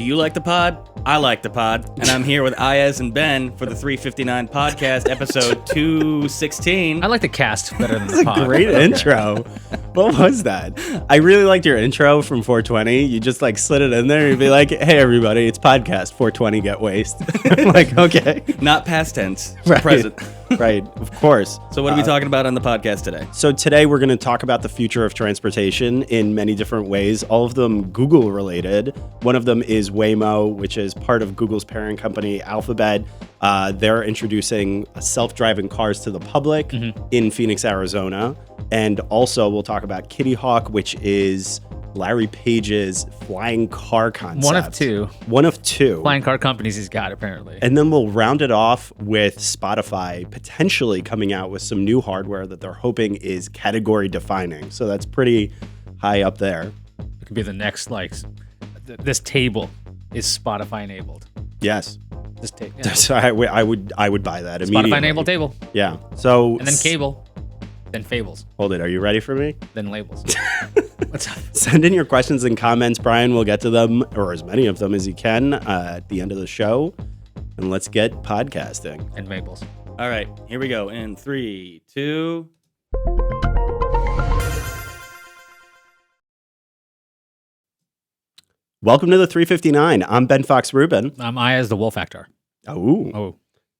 you like the pod? I like the pod. And I'm here with Iyaz and Ben for the 359 podcast, episode 216. I like the cast better than the That's pod. a great intro. What was that? I really liked your intro from 420. You just like slid it in there. You'd be like, hey, everybody, it's podcast 420 Get Waste. I'm like, okay. Not past tense, Right. present. Right, of course. So what are we talking about on the podcast today? So today we're going to talk about the future of transportation in many different ways, all of them Google related. One of them is Waymo, which is part of Google's parent company, Alphabet. They're introducing self-driving cars to the public in Phoenix, Arizona. And also we'll talk about Kitty Hawk, which is Larry Page's flying car concept. One of two. Flying car companies he's got, apparently. And then we'll round it off with Spotify potentially coming out with some new hardware that they're hoping is category defining. So that's pretty high up there. It could be the next, this table is Spotify enabled. Yes. This table. So I would buy that immediately. Spotify enabled table. Yeah. So And then cable. Then fables. Hold it. Are you ready for me? Then labels. What's up? Send in your questions and comments, Brian. We'll get to them, or as many of them as you can, at the end of the show. And let's get podcasting. And Maples. All right, here we go. In 3, 2. Welcome to the 359. I'm Ben Fox Rubin. I'm Iyaz the Wolf Akhtar. Oh.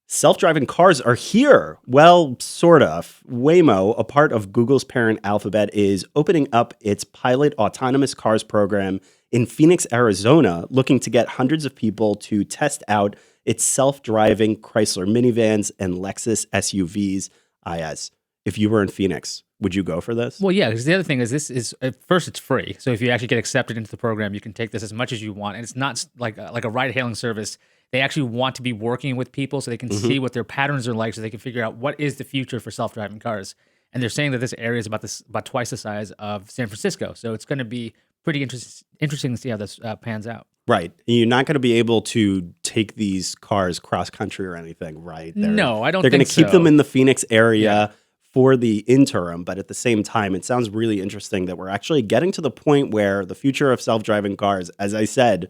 Self-driving cars are here. Well, sort of. Waymo, a part of Google's parent Alphabet, is opening up its pilot autonomous cars program in Phoenix, Arizona, looking to get hundreds of people to test out its self-driving Chrysler minivans and Lexus SUVs. Iyaz, if you were in Phoenix, would you go for this? Well, yeah, because the other thing is this is, at first, it's free. So if you actually get accepted into the program, you can take this as much as you want. And it's not like a ride-hailing service. They actually want to be working with people so they can see what their patterns are like, so they can figure out what is the future for self-driving cars. And they're saying that this area is about twice the size of San Francisco. So it's going to be pretty interesting to see how this pans out. Right. You're not going to be able to take these cars cross-country or anything, right? No, I don't think so. They're going to keep them in the Phoenix area for the interim, but at the same time, it sounds really interesting that we're actually getting to the point where the future of self-driving cars, as I said,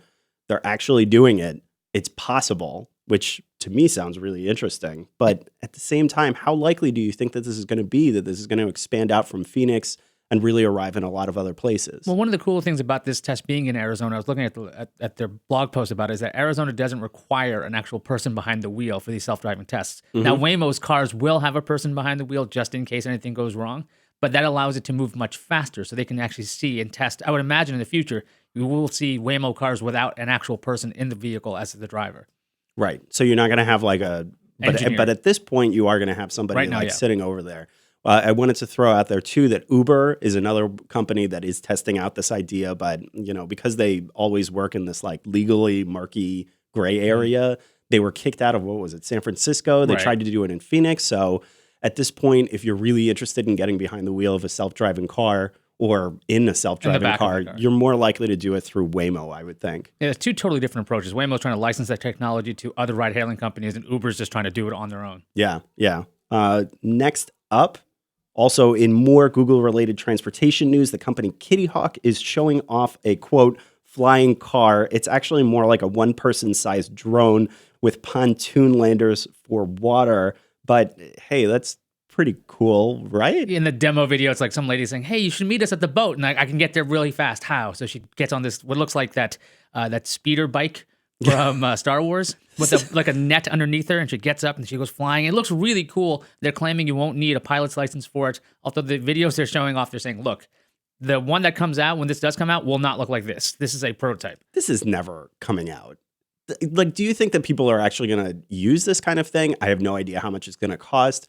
they're actually doing it. It's possible, which to me sounds really interesting. But at the same time, how likely do you think that this is going to be, that this is going to expand out from Phoenix and really arrive in a lot of other places? Well, one of the cool things about this test being in Arizona, I was looking at their blog post about it, is that Arizona doesn't require an actual person behind the wheel for these self-driving tests. Now, Waymo's cars will have a person behind the wheel just in case anything goes wrong, but that allows it to move much faster so they can actually see and test. I would imagine in the future, we will see Waymo cars without an actual person in the vehicle as the driver. Right. So you're not going to have like a... But at this point, you are going to have somebody Right now, sitting over there. I wanted to throw out there, too, that Uber is another company that is testing out this idea. But, because they always work in this like legally murky gray area, they were kicked out of, what was it, San Francisco. They tried to do it in Phoenix. So at this point, if you're really interested in getting behind the wheel of a self-driving car or in a self-driving car, you're more likely to do it through Waymo, I would think. Yeah, it's two totally different approaches. Waymo's trying to license that technology to other ride-hailing companies, and Uber's just trying to do it on their own. Yeah. Next up, also in more Google-related transportation news, the company Kitty Hawk is showing off a, quote, flying car. It's actually more like a one-person-sized drone with pontoon landers for water. But, hey, that's pretty cool, right? In the demo video, it's like some lady saying, hey, you should meet us at the boat, and I can get there really fast. How? So she gets on this, what looks like that speeder bike from Star Wars with like a net underneath her, and she gets up and she goes flying. It looks really cool. They're claiming you won't need a pilot's license for it. Although the videos they're showing off, they're saying, look, the one that comes out, when this does come out, will not look like this. This is a prototype. This is never coming out. Like, do you think that people are actually going to use this kind of thing? I have no idea how much it's going to cost.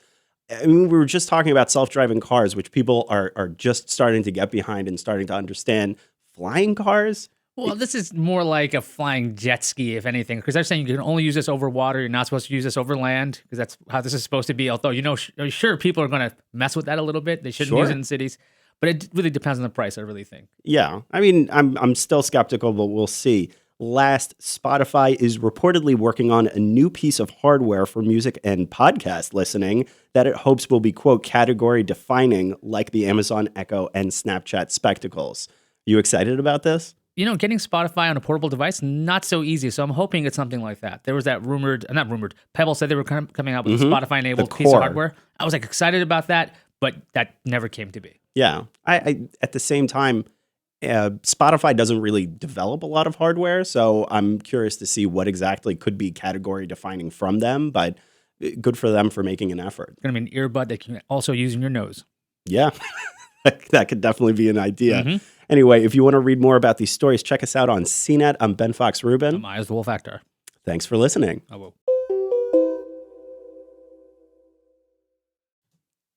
I mean, we were just talking about self-driving cars, which people are just starting to get behind and starting to understand. Flying cars? Well, this is more like a flying jet ski, if anything, because they're saying you can only use this over water. You're not supposed to use this over land, because that's how this is supposed to be. Although, sure, people are going to mess with that a little bit. They shouldn't use it in cities. But it really depends on the price, I really think. Yeah. I mean, I'm still skeptical, but we'll see. Last, Spotify is reportedly working on a new piece of hardware for music and podcast listening that it hopes will be, quote, category defining like the Amazon Echo and Snapchat Spectacles. You excited about this? getting Spotify on a portable device, not so easy. So I'm hoping it's something like that. There was that not rumored, Pebble said they were coming out with a Spotify-enabled piece of hardware. I was like excited about that, but that never came to be. Yeah. I at the same time, Spotify doesn't really develop a lot of hardware, so I'm curious to see what exactly could be category defining from them, but good for them for making an effort. It's going to be an earbud that you can also use in your nose. Yeah, that could definitely be an idea. Anyway, if you want to read more about these stories, check us out on CNET. I'm Ben Fox Rubin. I'm Iyaz the Wolf Akhtar. Thanks for listening. I will.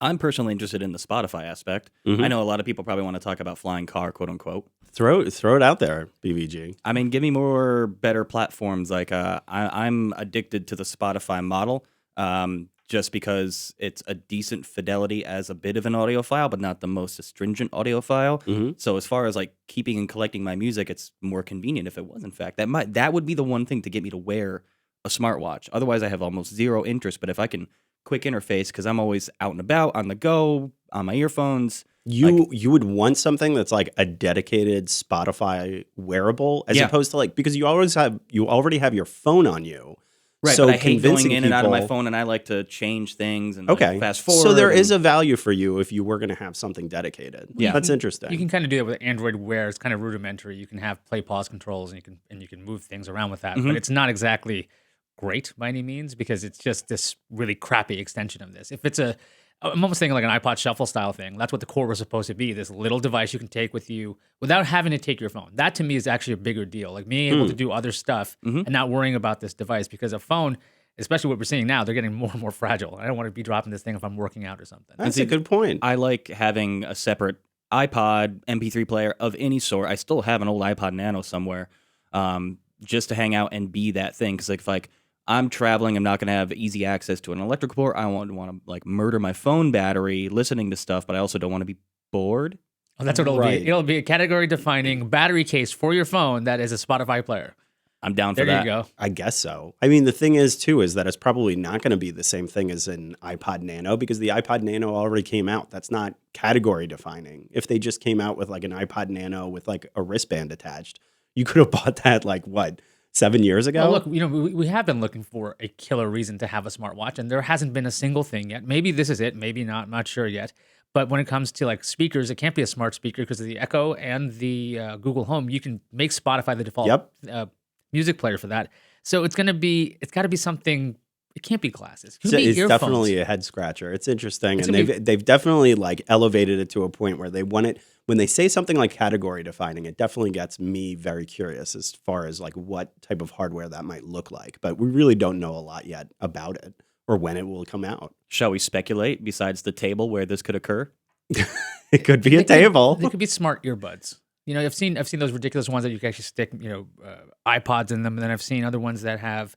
I'm personally interested in the Spotify aspect. I know a lot of people probably want to talk about flying car, quote unquote. Throw it out there, BVG. I mean, give me more better platforms. Like I'm addicted to the Spotify model just because it's a decent fidelity as a bit of an audiophile, but not the most astringent audiophile. So as far as like keeping and collecting my music, it's more convenient if it was, in fact. That would be the one thing to get me to wear a smartwatch. Otherwise, I have almost zero interest. But if I can quick interface, because I'm always out and about, on the go, on my earphones. You would want something that's like a dedicated Spotify wearable, as opposed to like, because you already have your phone on you. Right, so but I hate going in and out of my people- phone, and I like to change things and Okay, like, fast forward. so there is a value for you if you were going to have something dedicated. Yeah. That's interesting. You can kind of do that with Android Wear. It's kind of rudimentary. You can have play pause controls, and you can move things around with that. But it's not exactly great by any means, because it's just this really crappy extension of this. If it's I'm almost thinking like an iPod Shuffle style thing. That's what the core was supposed to be, this little device you can take with you without having to take your phone. That to me is actually a bigger deal. Like being able to do other stuff and not worrying about this device, because a phone, especially what we're seeing now, they're getting more and more fragile. I don't want to be dropping this thing if I'm working out or something. That's a good point. I like having a separate iPod MP3 player of any sort. I still have an old iPod Nano somewhere, just to hang out and be that thing. Because like I'm traveling, I'm not going to have easy access to an electrical port. I want to like murder my phone battery listening to stuff, but I also don't want to be bored. Oh, that's what it'll be. It'll be a category defining battery case for your phone that is a Spotify player. I'm down for There that. you go. I guess so. I mean, the thing is, too, is that it's probably not going to be the same thing as an iPod Nano, because the iPod Nano already came out. That's not category defining. If they just came out with like an iPod Nano with like a wristband attached, you could have bought that like, what, 7 years ago? Well, look, we have been looking for a killer reason to have a smartwatch, and there hasn't been a single thing yet. Maybe this is it, maybe not. I'm not sure yet. But when it comes to like speakers, it can't be a smart speaker because of the Echo and the Google Home. You can make Spotify the default music player for that. So it's got to be something. It can't be glasses. It It's earphones. definitely a head scratcher. It's interesting, and they've definitely like elevated it to a point where they want it. When they say something like category defining, it definitely gets me very curious as far as like what type of hardware that might look like. But we really don't know a lot yet about it or when it will come out. Shall we speculate, besides the table where this could occur? It could be a table. They could be smart earbuds. I've seen those ridiculous ones that you can actually stick, iPods in them, and then I've seen other ones that have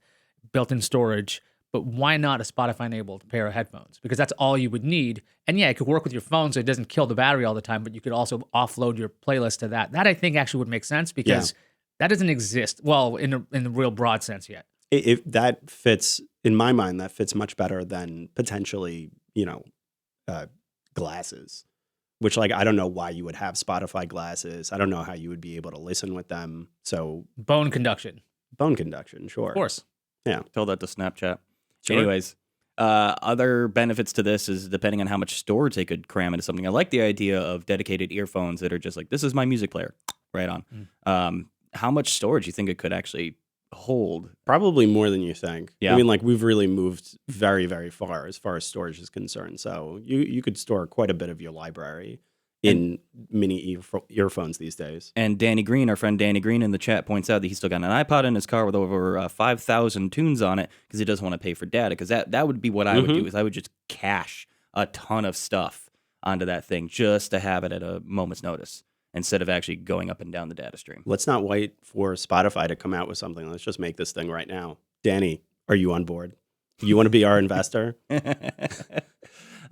built-in storage. But why not a Spotify-enabled pair of headphones? Because that's all you would need. And yeah, it could work with your phone, so it doesn't kill the battery all the time. But you could also offload your playlist to that. That I think actually would make sense, because that doesn't exist well in the real broad sense yet. If that fits in my mind, that fits much better than potentially, glasses. Which, like, I don't know why you would have Spotify glasses. I don't know how you would be able to listen with them. So bone conduction, sure, of course. Yeah, Tell that to Snapchat. Sure. Anyways, other benefits to this is depending on how much storage they could cram into something. I like the idea of dedicated earphones that are just like, this is my music player, right on. How much storage do you think it could actually hold? probably more than you think. Yeah. I mean, like, we've really moved very, very far as storage is concerned. So you could store quite a bit of your library in mini earphones these days. And Danny Green, our friend Danny Green in the chat, points out that he's still got an iPod in his car with over 5,000 tunes on it because he doesn't want to pay for data. Because that would be what I would do, is I would just cache a ton of stuff onto that thing just to have it at a moment's notice, instead of actually going up and down the data stream. Let's not wait for Spotify to come out with something. Let's just make this thing right now. Danny, are you on board? You want to be our investor?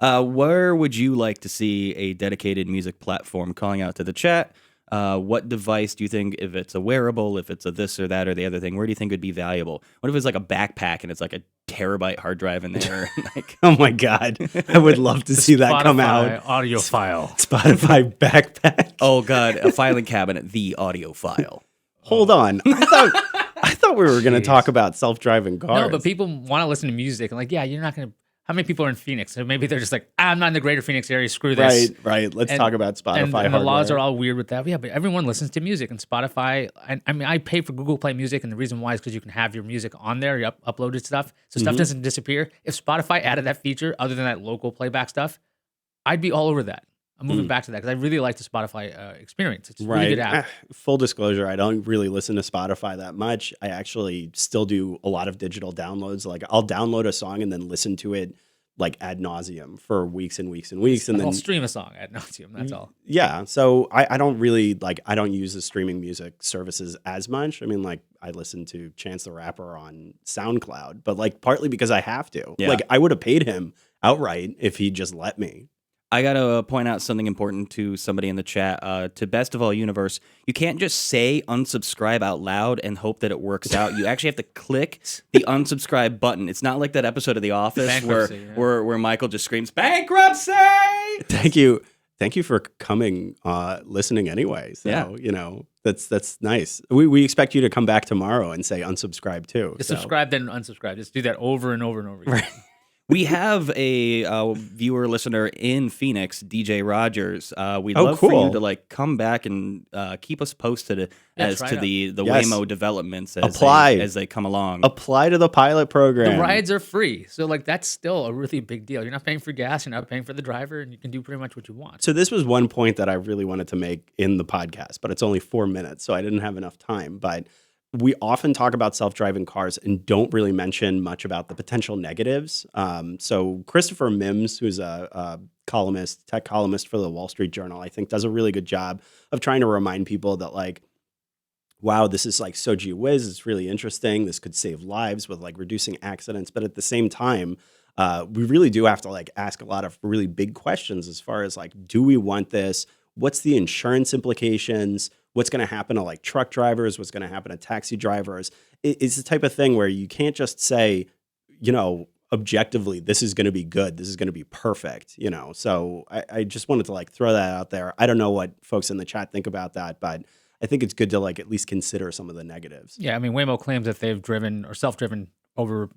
Where would you like to see a dedicated music platform? Calling out to the chat. What device do you think, if it's a wearable, if it's a this or that or the other thing, where do you think would be valuable? What if it's like a backpack and it's like a terabyte hard drive in there? Like, Oh my God. I would love to see that come out. Audio file. Spotify backpack. oh God, a filing cabinet, the audio file. Hold on. I thought we were going to talk about self-driving cars. No, but people want to listen to music. And like, yeah, you're not going to. How many people are in Phoenix? So maybe they're just like, I'm not in the greater Phoenix area. Screw this. Right. Let's talk about Spotify. And the laws are all weird with that. Yeah, but everyone listens to music, and Spotify. I mean, I pay for Google Play Music, and the reason why is because you can have your music on there. You uploaded stuff, so stuff doesn't disappear. If Spotify added that feature, other than that local playback stuff, I'd be all over that. I'm moving back to that because I really like the Spotify experience. It's a really good app. Full disclosure, I don't really listen to Spotify that much. I actually still do a lot of digital downloads. Like I'll download a song and then listen to it like ad nauseum for weeks and weeks and weeks. And then I'll stream a song ad nauseum. That's all. Yeah. So I don't really I don't use the streaming music services as much. I mean, like I listen to Chance the Rapper on SoundCloud, but like partly because I have to. Yeah. Like I would have paid him outright if he just let me. I got to point out something important to somebody in the chat. To Best of All Universe, you can't just say unsubscribe out loud and hope that it works out. You actually have to click the unsubscribe button. It's not like that episode of The Office where Michael just screams, bankruptcy! Thank you for coming, listening anyway. So, that's nice. We expect you to come back tomorrow and say unsubscribe too. Just subscribe, then unsubscribe. Just do that over and over and over again. Right. We have a viewer listener in Phoenix, DJ Rogers. We'd love for you to come back and keep us posted as to the Waymo developments as they come along. Apply to the pilot program. The rides are free, so that's still a really big deal. You're not paying for gas, you're not paying for the driver, and you can do pretty much what you want. So this was one point that I really wanted to make in the podcast, but it's only 4 minutes, so I didn't have enough time. But we often talk about self-driving cars and don't really mention much about the potential negatives. So Christopher Mims, who's a tech columnist for the Wall Street Journal, I think does a really good job of trying to remind people that wow, this is so gee whiz. It's really interesting. This could save lives with reducing accidents. But at the same time, we really do have to ask a lot of really big questions as far as do we want this? What's the insurance implications? What's going to happen to truck drivers? What's going to happen to taxi drivers? It's the type of thing where you can't just say, objectively, this is going to be good. This is going to be perfect, So I just wanted to throw that out there. I don't know what folks in the chat think about that, but I think it's good to at least consider some of the negatives. Yeah, I mean, Waymo claims that they've driven or self-driven over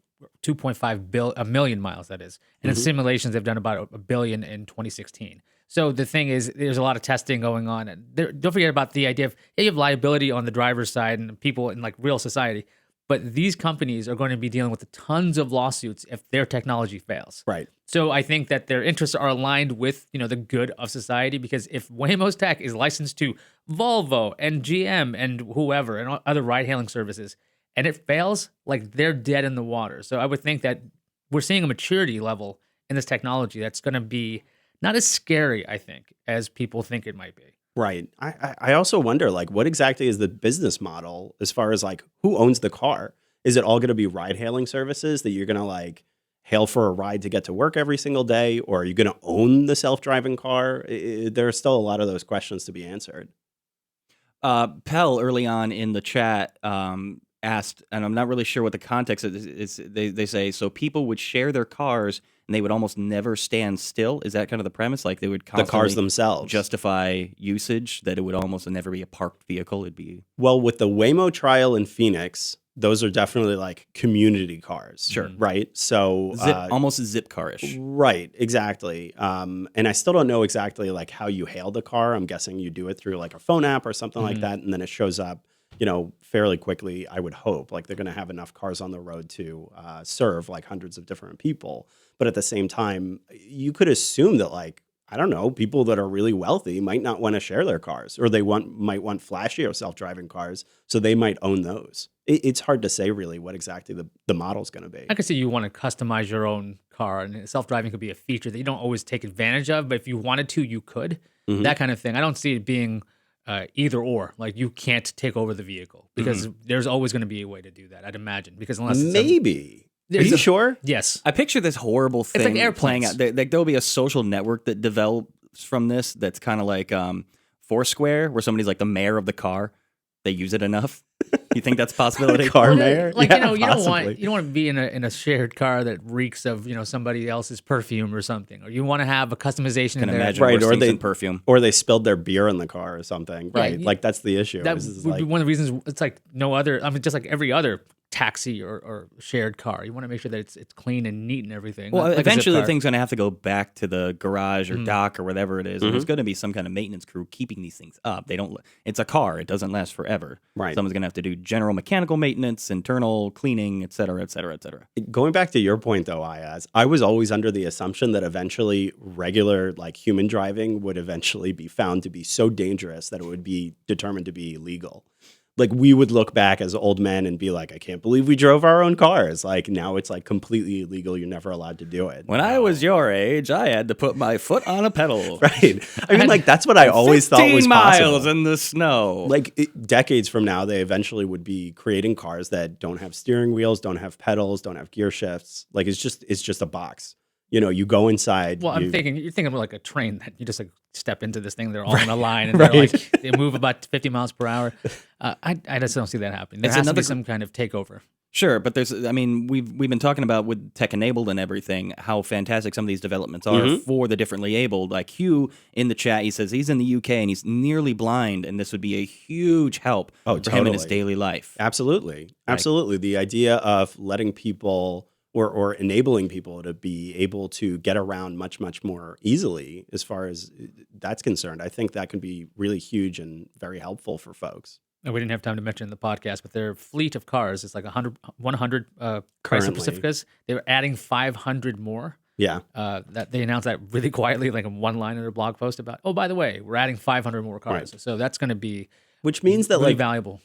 2.5 million miles, that is. And in simulations, they've done about 1 billion in 2016. So the thing is, there's a lot of testing going on. And don't forget about the idea of you have liability on the driver's side and people in real society. But these companies are going to be dealing with tons of lawsuits if their technology fails. Right. So I think that their interests are aligned with the good of society, because if Waymo's tech is licensed to Volvo and GM and whoever and other ride-hailing services, and it fails, they're dead in the water. So I would think that we're seeing a maturity level in this technology that's going to be not as scary, I think, as people think it might be. Right. I also wonder, what exactly is the business model as far as, who owns the car? Is it all going to be ride-hailing services that you're going to, hail for a ride to get to work every single day? Or are you going to own the self-driving car? There are still a lot of those questions to be answered. Pell, early on in the chat, asked, and I'm not really sure what the context is. They say, so people would share their cars and they would almost never stand still. Is that kind of the premise? They would constantly the cars themselves justify usage, that it would almost never be a parked vehicle. It'd be with the Waymo trial in Phoenix, those are definitely community cars. Sure. Right. So almost zip car-ish. Right. Exactly. And I still don't know exactly how you hail the car. I'm guessing you do it through a phone app or something like that, and then it shows up fairly quickly, I would hope. They're going to have enough cars on the road to serve hundreds of different people. But at the same time, you could assume that I don't know, people that are really wealthy might not want to share their cars, or might want flashy or self-driving cars, so they might own those. It's hard to say really what exactly the model's going to be. I could see you want to customize your own car, and self-driving could be a feature that you don't always take advantage of, but if you wanted to, you could. That kind of thing. I don't see it being either or. You can't take over the vehicle, because there's always going to be a way to do that, I'd imagine. Because unless maybe. Are you sure? Yes. I picture this horrible thing it's like playing out. There'll be a social network that develops from this that's kind of like Foursquare, where somebody's the mayor of the car. They use it enough. You think that's a possibility? Car mayor? Like, Yeah, you possibly. don't want to be in a shared car that reeks of, somebody else's perfume or something. Or you want to have a customization Can in there. imagine Right, worse or things they- than perfume. Or they spilled their beer in the car or something. Yeah, Right. Like that's the issue. That This is would be like, one of the reasons it's like no other. I mean, just like every other taxi or shared car, you want to make sure that it's clean and neat and everything. Well, Not like a zip eventually the car. thing's going to have to go back to the garage or dock or whatever it is, and there's going to be some kind of maintenance crew keeping these things up. They don't. It's a car; it doesn't last forever. Right. Someone's going to have to do general mechanical maintenance, internal cleaning, et cetera, et cetera, et cetera. going back to your point though, Iyaz, I was always under the assumption that eventually regular like human driving would eventually be found to be so dangerous that it would be determined to be illegal. Like we would look back as old men and be like, I can't believe we drove our own cars. Like now it's like completely illegal. You're never allowed to do it. When I was your age, I had to put my foot on a pedal. Right. I mean, like that's what I always thought was 15 miles possible. in the snow. Like decades from now, they eventually would be creating cars that don't have steering wheels, don't have pedals, don't have gear shifts. Like it's just a box. You go inside. Well, you're thinking of like a train that you just like step into this thing. They're all in a line and they're like they move about 50 miles per hour. I just don't see that happening. There It's has to be another- some kind of takeover. Sure, but we've been talking about with tech enabled and everything how fantastic some of these developments are for the differently abled. Like Hugh in the chat, he says he's in the UK and he's nearly blind, and this would be a huge help for him in his totally. daily life. Absolutely. Absolutely. The idea of letting people or enabling people to be able to get around much, much more easily as far as that's concerned, I think that can be really huge and very helpful for folks. And we didn't have time to mention in the podcast, but their fleet of cars is like 100 Chrysler Currently. Pacificas. They were adding 500 more. Yeah. That they announced that really quietly, like in one line in their blog post about, oh, by the way, we're adding 500 more cars. Right. So that's going to be Which means that really like valuable.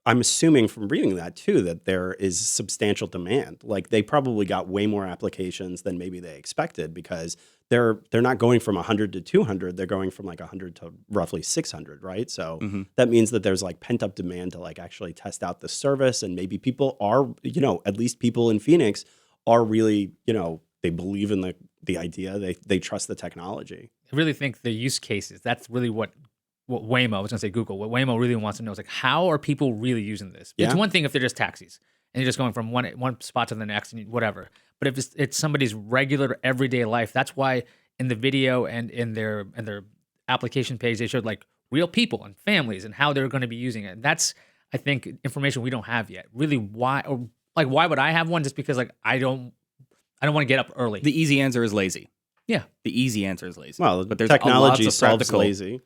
I'm assuming from reading that too that there is substantial demand. Like they probably got way more applications than maybe they expected because they're not going from 100 to 200. They're going from like 100 to roughly 600, right? So that means that there's like pent up demand to like actually test out the service, and maybe people are, at least people in Phoenix are really, they believe in the idea. They trust the technology. I really think the use cases, that's really what Waymo, I was going to say Google, what Waymo really wants to know is like, how are people really using this? Yeah. It's one thing if they're just taxis and you're just going from one spot to the next and whatever. But if it's somebody's regular everyday life, that's why in the video and in their application page, they showed like real people and families and how they're going to be using it. And that's, I think, information we don't have yet. Really, why would I have one? Just because like I don't want to get up early. The easy answer is lazy. Yeah. The easy answer is lazy. Well, but there's technology lots of solves practical lazy.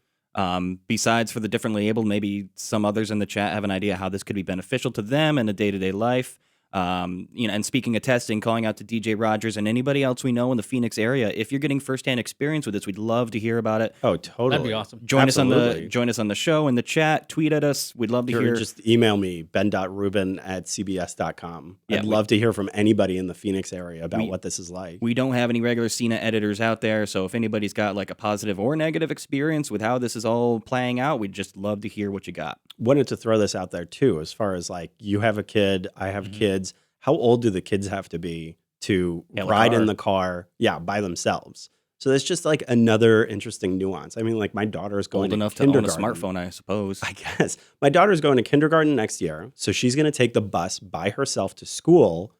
Besides for the differently abled, maybe some others in the chat have an idea how this could be beneficial to them in a day-to-day life. And speaking of testing, calling out to DJ Rogers and anybody else we know in the Phoenix area, if you're getting firsthand experience with this, we'd love to hear about it. Oh, totally. That'd be awesome. Join Absolutely. us on the show in the chat. Tweet at us. We'd love to Or hear. just email me, ben.rubin@cbs.com. Yeah, I'd love to hear from anybody in the Phoenix area about what this is like. We don't have any regular CNET editors out there, so if anybody's got like a positive or negative experience with how this is all playing out, we'd just love to hear what you got. Wanted to throw this out there too, as far as like you have a kid, I have kids. How old do the kids have to be to Hail a ride car. in the car? Yeah, by themselves. So that's just like another interesting nuance. I mean, like my daughter's going Old to enough to own a kindergarten. smartphone, I suppose. I guess my daughter's going to kindergarten next year, so she's going to take the bus by herself to school.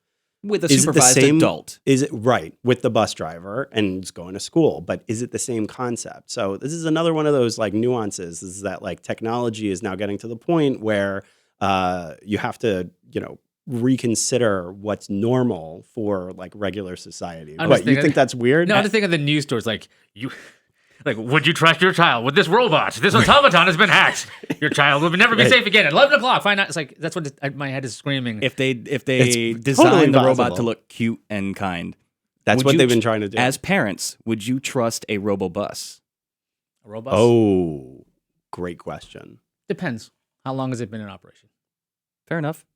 With a Is it the supervised same- adult. Is it right with the bus driver and is going to school? But is it the same concept? So this is another one of those like nuances. Is that like technology is now getting to the point where you have to reconsider what's normal for like regular society. I'm What, just you thinking- think that's weird? No, I'm just thinking of the news stories like would you trust your child with this robot? This automaton has been hacked. Your child will never be Right. safe again. At 11 o'clock, find out. It's like, that's what my head is screaming. If they It's design totally the robot possible. to look cute and kind, That's would what you they've been trying to do. as parents, would you trust a robobus? A robot? Oh, great question. Depends. How long has it been in operation? Fair enough.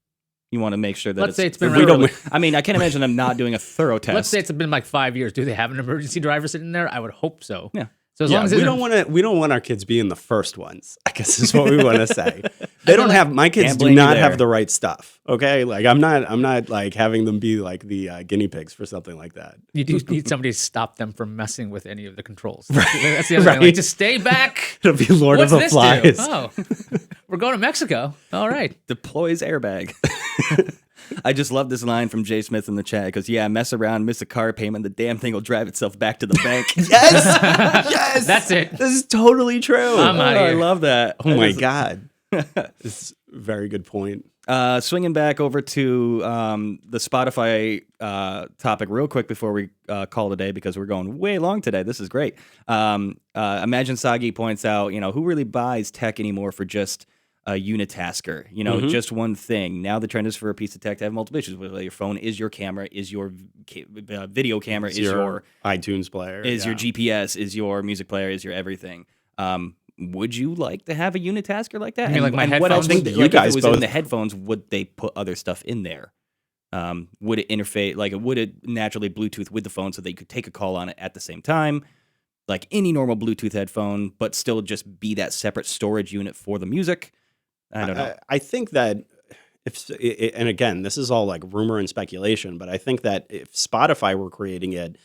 You want to make sure that Let's say it's been We around. don't- I mean, I can't imagine them not doing a thorough test. Let's say it's been like 5 years. Do they have an emergency driver sitting there? I would hope so. Yeah. So as Yeah, long as we it's don't want our kids being the first ones, I guess is what we want to say. They don't have my kids Can't do blame you not there. have the right stuff. Okay? Like I'm not like having them be like the guinea pigs for something like that. you do need somebody to stop them from messing with any of the controls. That's the other thing. Like, just stay back. It'll be Lord What's of the this Flies. do? Oh, we're going to Mexico. All right. Deploys airbag. I just love this line from Jay Smith in the chat. Because mess around, miss a car payment, the damn thing will drive itself back to the bank. Yes. Yes. That's it. This is totally true. I'm outta I here. love that. Oh my God. It's a very good point. Swinging back over to the Spotify topic real quick before we call today, because we're going way long today. This is great. Imagine Sagi points out, who really buys tech anymore for just a unitasker, just one thing. Now the trend is for a piece of tech to have multiple issues. Whether your phone is your camera, is your video camera, is your iTunes player, is your GPS, is your music player, is your everything. Would you like to have a unitasker like that? You mean like my what else headphones? would, You like, guys if it was both- in the headphones, would they put other stuff in there? Would it interface, would it naturally Bluetooth with the phone so that you could take a call on it at the same time? Like any normal Bluetooth headphone, but still just be that separate storage unit for the music? I don't know. I think that and again, this is all like rumor and speculation, but I think that if Spotify were creating it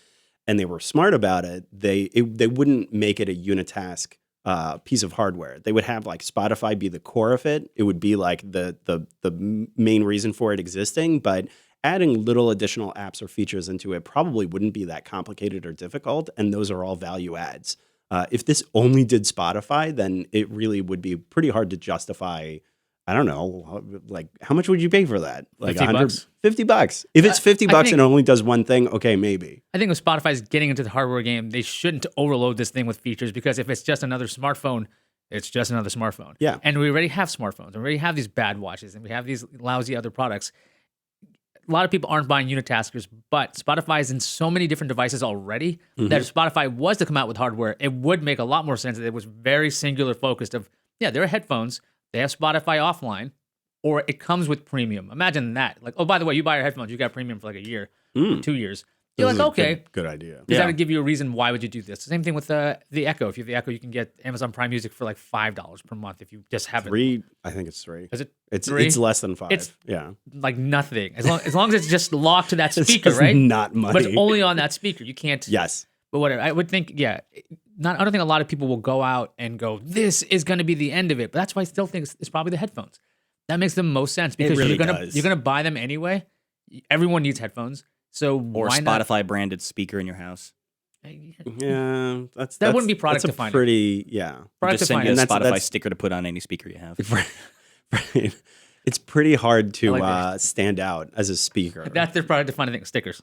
and they were smart about it, they wouldn't make it a unitask piece of hardware. They would have like Spotify be the core of it. It would be like the main reason for it existing, but adding little additional apps or features into it probably wouldn't be that complicated or difficult, and those are all value adds. If this only did Spotify, then it really would be pretty hard to justify. I don't know, like how much would you pay for that? Like $50? $50. If it's $50 I think- and it only does one thing, okay, maybe. I think if Spotify's getting into the hardware game, they shouldn't overload this thing with features, because if it's just another smartphone, it's just another smartphone. Yeah. And we already have smartphones. We already have these bad watches, and we have these lousy other products. A lot of people aren't buying unitaskers, but Spotify is in so many different devices already that if Spotify was to come out with hardware, it would make a lot more sense that it was very singular focused of, there are headphones, they have Spotify offline, or it comes with premium. Imagine that. Like, oh, by the way, you buy your headphones, you got premium for like a year, 2 years. You're This is like, a okay. good idea. Does that give you a reason why would you do this? Same thing with the Echo. If you have the Echo, you can get Amazon Prime Music for like $5 per month if you just have it. I think it's 3. Is it It's 3? it's less than 5. It's- yeah. Like nothing. As long as it's just locked to that It's speaker, just right? not money. But it's only on that speaker. You can't. Yes. But whatever. I would think, I don't think a lot of people will go out and go, this is going to be the end of it. But that's why I still think it's probably the headphones. That makes the most sense, because really you're gonna buy them anyway. Everyone needs headphones. So Or why Spotify branded speaker in your house. Yeah. That wouldn't be product that's a defining. pretty, yeah. Product Just send you a defining. And Spotify that's- sticker to put on any speaker you have. Right. It's pretty hard to I like that. stand out as a speaker. That's their product defining thing. Stickers.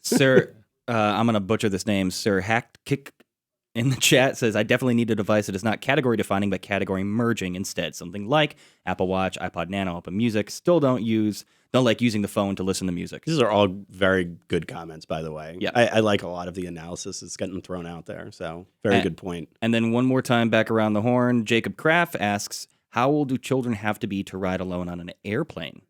Sir, I'm going to butcher this name. Sir Hackkick in the chat says, I definitely need a device that is not category defining, but category merging instead. Something like Apple Watch, iPod Nano, Apple Music. Still don't like using the phone to listen to music. These are all very good comments, by the way. Yeah. I like a lot of the analysis that's getting thrown out there. So very good point. And then one more time back around the horn, Jacob Kraft asks, how old do children have to be to ride alone on an airplane?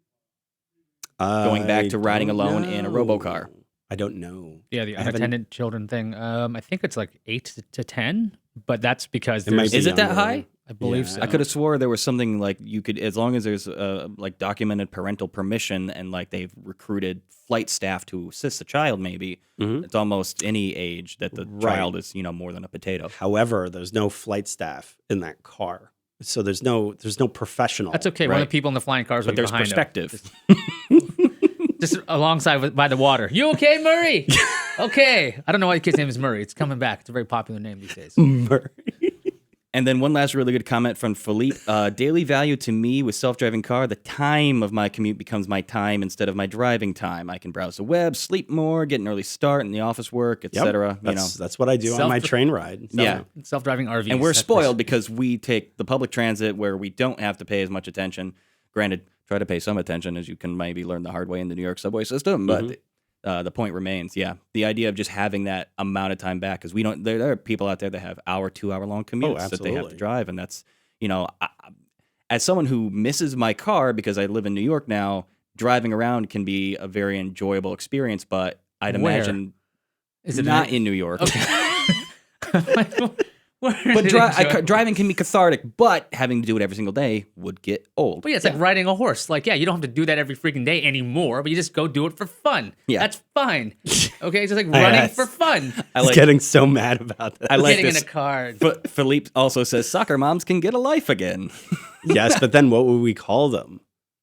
Going back to riding alone in a robocar. I don't know. Yeah, the I haven't- unattended children thing. I think it's like 8 to 10, but that's because It might there's. be Is it that younger. high? I believe Yeah, so. I could have swore there was something like you could, as long as there's like documented parental permission and like they've recruited flight staff to assist the child, maybe Mhm. it's almost any age that the Right. child is, more than a potato. However, there's no flight staff in that car. So there's no professional. That's okay. One of Right. the people in the flying cars will But be there's behind perspective. just alongside by the water. You okay, Murray? Okay. I don't know why the kid's name is Murray. It's coming back. It's a very popular name these days. Murray. And then one last really good comment from Philippe. Daily value to me with self-driving car, the time of my commute becomes my time instead of my driving time. I can browse the web, sleep more, get an early start in the office work, etc. That's what I do on Self- my train ride. So. Yeah. Self-driving RVs. And we're That's- spoiled because we take the public transit where we don't have to pay as much attention. Granted, try to pay some attention, as you can maybe learn the hard way in the New York subway system. But the point remains, the idea of just having that amount of time back, because we don't. There are people out there that have 2 hour long commutes that they have to absolutely. drive, and that's as someone who misses my car because I live in New York now, driving around can be a very enjoyable experience. But I'd Where? imagine Is it not in New York. Okay. But driving can be cathartic, but having to do it every single day would get old. But yeah, it's like riding a horse. Like, yeah, you don't have to do that every freaking day anymore, but you just go do it for fun. Yeah. That's fine. Okay, it's just like running for fun. I was getting so mad about that. I like Getting this. in a car. But Philippe also says soccer moms can get a life again. Yes, but then what would we call them?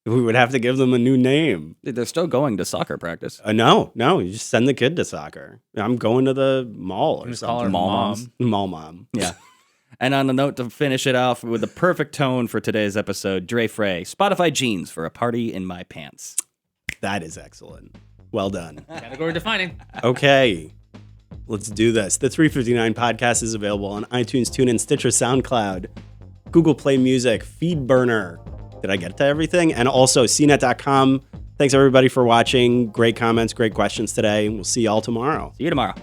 We would have to give them a new name. They're still going to soccer practice. No, you just send the kid to soccer. I'm going to the mall or Just call her something. mom. Mall mom. Yeah. And on the note to finish it off with the perfect tone for today's episode, Dre Frey, Spotify jeans for a party in my pants. That is excellent. Well done. Category defining. Okay, let's do this. The 359 podcast is available on iTunes, TuneIn, Stitcher, SoundCloud, Google Play Music, Feedburner. Did I get to everything? And also CNET.com. Thanks everybody for watching. Great comments, great questions today. We'll see y'all tomorrow. See you tomorrow.